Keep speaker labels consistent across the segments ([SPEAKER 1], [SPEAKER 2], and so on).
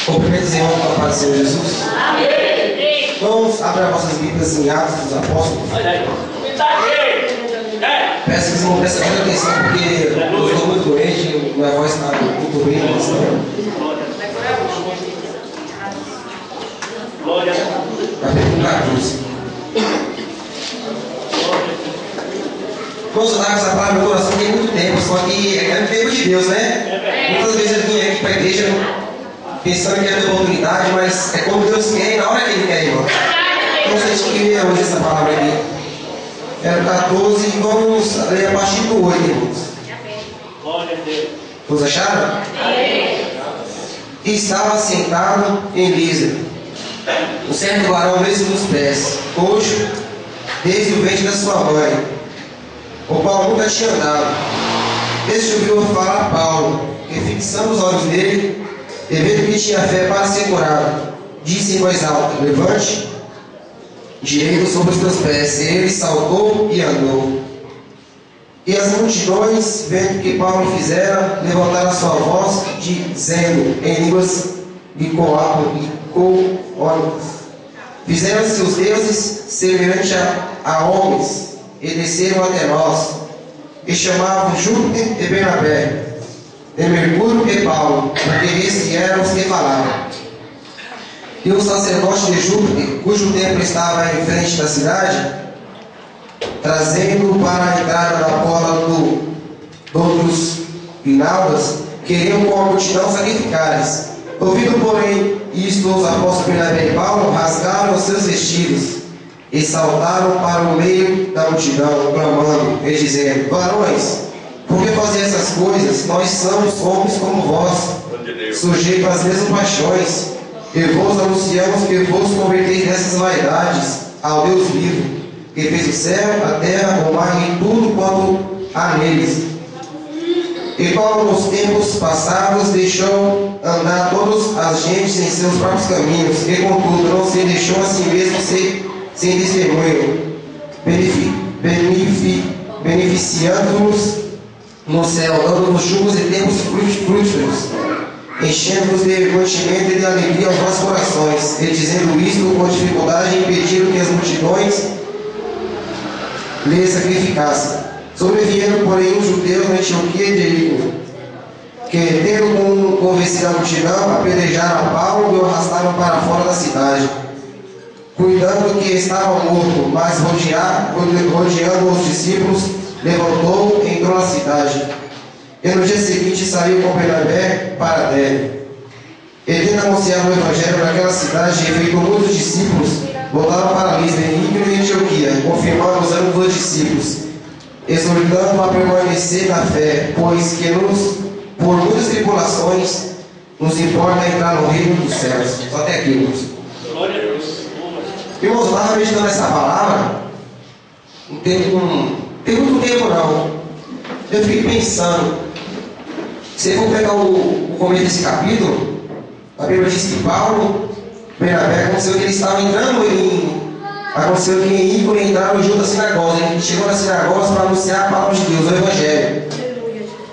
[SPEAKER 1] Cumprimentos, irmãos, com a paz do Senhor Jesus.
[SPEAKER 2] Amém.
[SPEAKER 1] Vamos abrir as vossas Bíblias em Atos dos Apóstolos. Peço que os irmãos prestem muita atenção, porque eu estou muito doente, minha voz está muito bem. Capítulo 14. Vamos orar com essa palavra no meu coração tem muito tempo, só que é grande tempo de Deus, né? Muitas vezes eu vim aqui para a igreja pensando que ia ter oportunidade, mas é como Deus quer e na hora que Ele quer, irmão. Então, se a gente queria hoje essa palavra aqui, é o 14 e vamos ler a partir do 8, irmãos. Todos acharam? E estava sentado em Lisa, um certo varão mesmo dos pés, coxo, desde o ventre da sua mãe, o qual nunca tinha andado. Este ouviu falar a Paulo, que fixando os olhos nele, e vendo que tinha fé para ser curado, disse em voz alta: levante direito sobre os teus pés. E ele saltou e andou. E as multidões, vendo que Paulo fizera, levantaram a sua voz, dizendo em línguas licônicas: fizeram seus deuses semelhante a homens, e desceram até nós, e chamavam Júpiter e Bernabé, e Mercúrio e Paulo, porque esses eram os que falavam. E o sacerdote de Júpiter, cujo templo estava em frente da cidade, trazendo para a entrada da porta dos Pinaldas, queriam com a multidão sacrificar-lhes. Ouvindo, porém, isto, os apóstolos Bernabé e Paulo rasgaram os seus vestidos e saltaram para o meio da multidão, clamando e dizendo: varões, por que fazer essas coisas? Nós somos homens como vós, sujeitos às mesmas paixões, e vos anunciamos que vos converteis nessas vaidades ao Deus vivo, que fez o céu, a terra, o mar e tudo quanto há neles. E Paulo, nos tempos passados, deixou andar todas as gentes em seus próprios caminhos, e contudo não se deixou a si mesmo sem testemunho, beneficiando-nos no céu, dando-nos chuvas e tempos frutíferos, enchendo-nos de mantimento e de alegria aos nossos corações, e dizendo isto com dificuldade, impediram que as multidões lhe sacrificassem. Sobrevieram, porém, os judeus na Antioquia de Ilírio, que, tendo convencido a multidão, apedrejaram a Paulo e o arrastaram para fora da cidade, cuidando que estava morto, mas rodeando os discípulos, levantou e entrou na cidade. E no dia seguinte saiu com Bernabé para Derbe. E tendo anunciado o evangelho naquela cidade, e feito muitos discípulos, voltaram para Listra, em Íquio e Antioquia, confirmando os ânimos dos discípulos, exortando a permanecer na fé, pois que por muitas tribulações nos importa entrar no reino dos céus. Só até aqui, irmãos.
[SPEAKER 2] Glória a Deus.
[SPEAKER 1] Irmãos, eu estava meditando essa palavra, não tem muito tempo não. Eu fiquei pensando, se for pegar o começo desse capítulo, a Bíblia diz que Paulo, Bernabé, aconteceu que ele estava entrando aconteceu que em Ícone entraram junto à sinagoga. Ele chegou na sinagoga para anunciar a palavra de Deus, o Evangelho.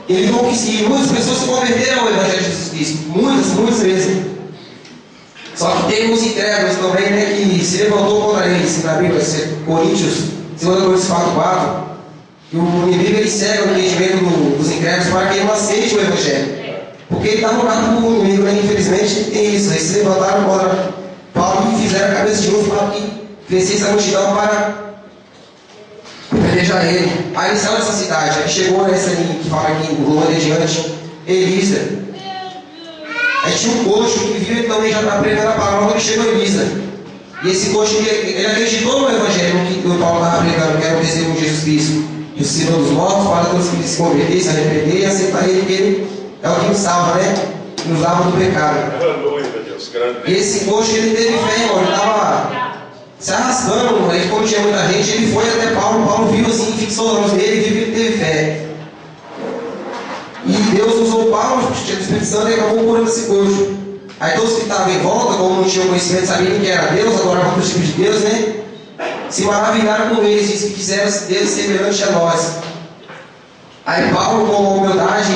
[SPEAKER 1] Ele conquistou, muitas pessoas se converteram ao Evangelho de Jesus Cristo, muitas vezes. Só que tem uns incrédulos também, né, que se levantou contra eles, na Bíblia, Coríntios, 2 Coríntios 4:4, que o inimigo ele cega o entendimento dos incrédulos para que ele não aceite o Evangelho. Porque ele está morado por um inimigo, né? Infelizmente tem isso. Eles se levantaram contra Paulo e fizeram a cabeça de novo para que crescesse a multidão para apedrejar ele. Aí ele saiu dessa cidade, aí chegou nessa que fala aqui em Roma adiante, Elisa. Aí tinha um coxo que viu, ele também já está pregando a palavra quando chegou em Elisa. E esse coxo, ele acreditou no Evangelho que o Paulo estava pregando, que era o testemunho de Jesus Cristo, ressuscitou dos mortos, para todos que se converterem, se arrepender e aceitar ele, que ele é o que nos salva, né? Que nos lava do pecado. E esse coxo, ele teve fé, irmão, ele estava se arrastando, ele, como tinha muita gente, ele foi até Paulo. Paulo viu assim, fixou os olhos dele e viu que ele teve fé. E Deus usou Paulo, o Espírito Santo, e acabou curando esse coxo. Aí todos que estavam em volta, como não tinham conhecimento, sabiam que era Deus, adoravam outros tipos de Deus, né? Se maravilharam com eles, disse que quiseram Deus semelhante a nós. Aí Paulo, com humildade,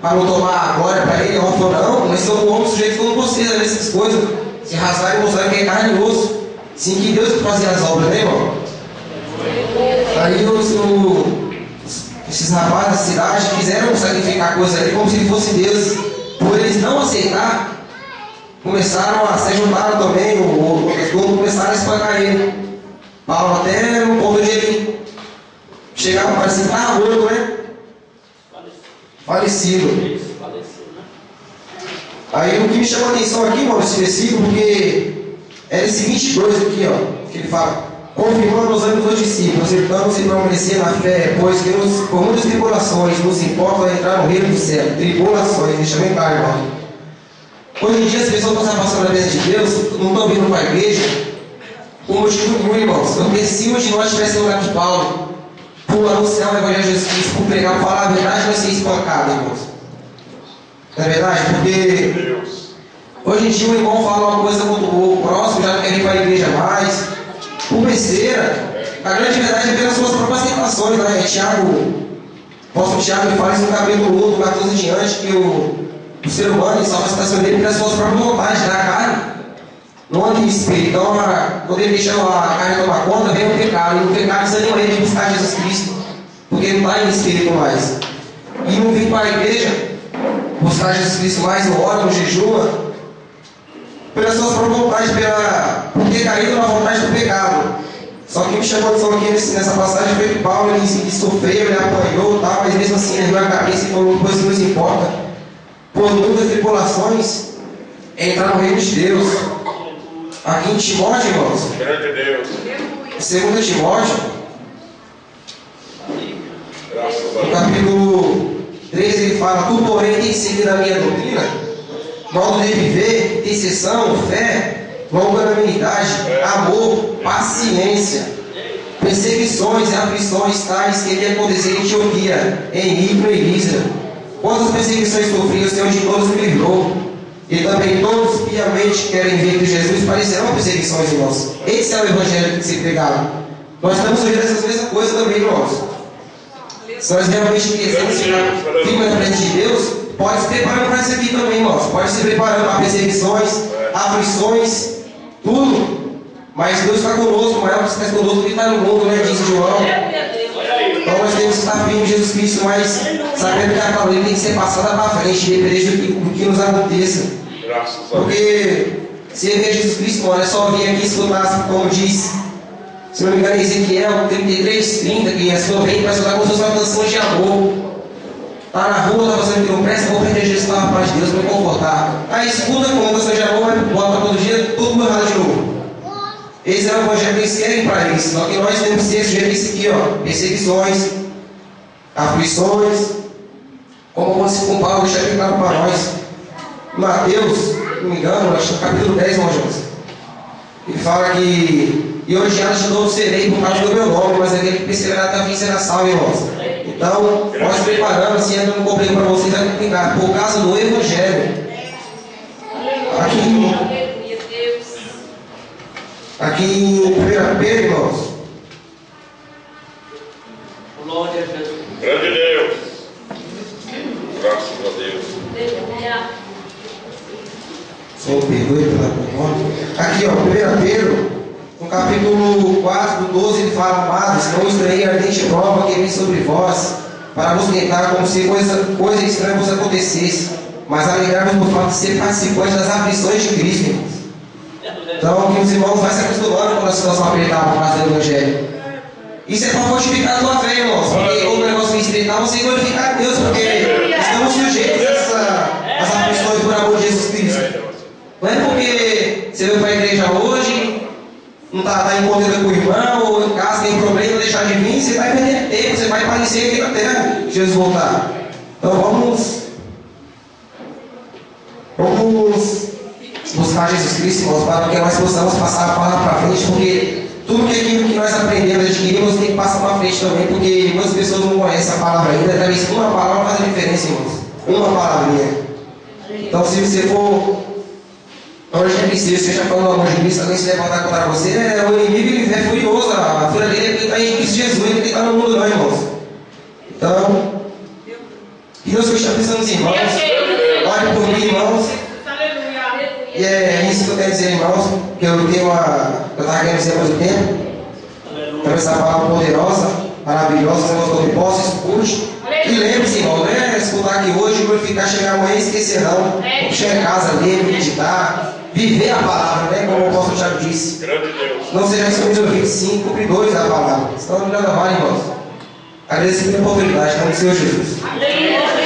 [SPEAKER 1] para não tomar a glória para ele, óbvio não, mas são homens sujeitos como vocês a ver essas coisas, se rasgarem e mostrarem que é carne e osso. Sim, que Deus que fazia as obras, né, irmão? Aí esses rapazes da cidade quiseram sacrificar coisas ali como se ele fosse Deus. Por eles não aceitar, começaram a se juntar também, começaram a espancar ele. Paulo até no ponto de ele chegava para assim, tá morto, né? Falecido. Aí o que me chamou a atenção aqui, mano, esse versículo, porque é esse 22 aqui, ó, que ele fala: confirmando os ânimos dos discípulos, acertamos e permanecer na fé, pois que por muitas tribulações nos importa entrar no reino do céu. Tribulações, deixa bem claro, irmão. Hoje em dia as pessoas estão passando a presença de Deus, não estão vindo para a igreja, por motivo nenhum, irmãos. Porque se hoje nós tivéssemos no lugar de Paulo, por anunciar o Evangelho de Jesus Cristo, por pregar, por falar a verdade, nós seríamos espancados, irmãos. Não é verdade? Porque hoje em dia o irmão fala uma coisa muito boa, o próximo já não quer vir para a igreja mais. Por besteira, a grande verdade é pelas suas próprias tentações, né? O apóstolo Tiago ele fala isso no capítulo 1, do 14 em diante, que o ser humano ele salva a situação dele pelas suas próprias vontades, da carne, não anda em espírito. Então, quando ele deixa a carne tomar conta, vem o pecado, e o pecado desanima ele de buscar Jesus Cristo, porque ele não está em espírito mais. E não vir para a igreja, buscar Jesus Cristo mais no ora, no jejum, pelas suas próprias vontades, por ter caído na vontade do pecado. Só que me chamou a atenção aqui nessa passagem foi que Paulo ele sofreu, ele apanhou, tá? Mas mesmo assim ele ergueu a cabeça e falou: pois que nos importa, por muitas tribulações, entrar no reino de Deus. Aqui em Timóteo, irmãos,
[SPEAKER 2] Grande Deus.
[SPEAKER 1] 2 Timóteo, no capítulo 3, ele fala: tu, porém, tem que seguir a minha doutrina, modo de viver, intercessão, fé, longanimidade, amor, paciência, perseguições e aflições tais que lhe aconteceram em Antioquia, em Micro e Lísia. Quantas perseguições sofri, o Senhor de todos me livrou. E também todos piamente querem ver que Jesus parecerão perseguições, irmãos. Esse é o evangelho que se pregava. Nós estamos ouvindo essas mesmas coisas também, irmãos. Se nós realmente quisermos ficar firmes na presença de Deus, pode se preparando para isso aqui também, irmãos. Pode se preparando para perseguições, aflições, tudo. Mas Deus está conosco, o maior que está conosco que está no mundo, né? Diz João. Então nós temos que estar firmes em Jesus Cristo, mas sabendo que a palavra tem que ser passada para frente, independente do que nos aconteça. Porque se ver Jesus Cristo, mano, é só vir aqui escutar, como diz, se não me engano, Ezequiel 33:30, que a sua vem para escutar como se fosse uma canção de amor. Tá na rua, tá fazendo que não presta, vou aprender Jesus para a paz de Deus, para me confortar. Aí escuta como canção de amor, bota todo dia, tudo errado de novo. Esse é o evangelho que eles querem para eles. Só que nós temos que ser sujeito a isso aqui, ó. Perseguições, aflições, como pode com Paulo deixar bem claro para nós. Mateus, se não me engano, acho que no capítulo 10, irmão Jonas, ele fala que e odiados de todos serei por causa do meu nome, mas aquele que perseverar até o fim será salvo, irmãos. Então, nós preparando, assim, ainda não comprei para vocês, vai complicar, por causa do evangelho. Aqui em 1 Pedro, irmãos.
[SPEAKER 2] Glória a Jesus.
[SPEAKER 3] Grande Deus. Graças a Deus.
[SPEAKER 1] Senhor, perdoe pela pergunta. Aqui, ó, 1 Pedro, no capítulo 4, do 12, ele fala: amados, não estranhei a ardente prova que vem sobre vós, para vos tentar como se coisa estranha vos acontecesse, mas alegrar-vos por fato de ser participantes das aflições de Cristo, irmãos. Então, que os irmãos vão se acostumando com a situação apertada por causa do Evangelho. Isso é para fortificar a tua fé, irmãos. Porque o negócio vem estreitar, você glorificar a Deus, porque estamos sujeitos às aflições por amor de Jesus Cristo. Não é porque você veio para a igreja hoje, não está em conta com o irmão, ou em casa tem problema, deixar de vir, você vai perder tempo, você vai padecer aqui na terra, Jesus voltar. Então vamos buscar Jesus Cristo, irmãos, para que nós possamos passar a palavra para frente, porque tudo aquilo que nós aprendemos, adquirimos, tem que passar para frente também, porque muitas pessoas não conhecem a palavra ainda, talvez uma palavra faz a diferença, irmãos. Uma palavrinha. Então, se você for hoje é preciso, seja falando do amor de Cristo, alguém se levantar contra você, o inimigo ele é furioso, a fúria dele é que está em Cristo Jesus, ele está no mundo não, irmãos. Então, Que Deus continue abençoando os irmãos. Ore por mim, irmãos. E é isso que eu quero dizer, irmãos, que eu estava querendo dizer há muito tempo. Então, essa palavra poderosa, maravilhosa, que eu posso, escute. E lembre-se, irmão, não é escutar aqui hoje, glorificar, chegar amanhã e esquecer, não. Vamos chegar em casa, ler, meditar, viver a palavra, né? Como o apóstolo Tiago disse. Não seja somente ouvidos, sim, cumpridores da palavra. Senão não nada vale, irmãos. Agradeço pela oportunidade, em nome do Senhor Jesus.
[SPEAKER 4] Amém.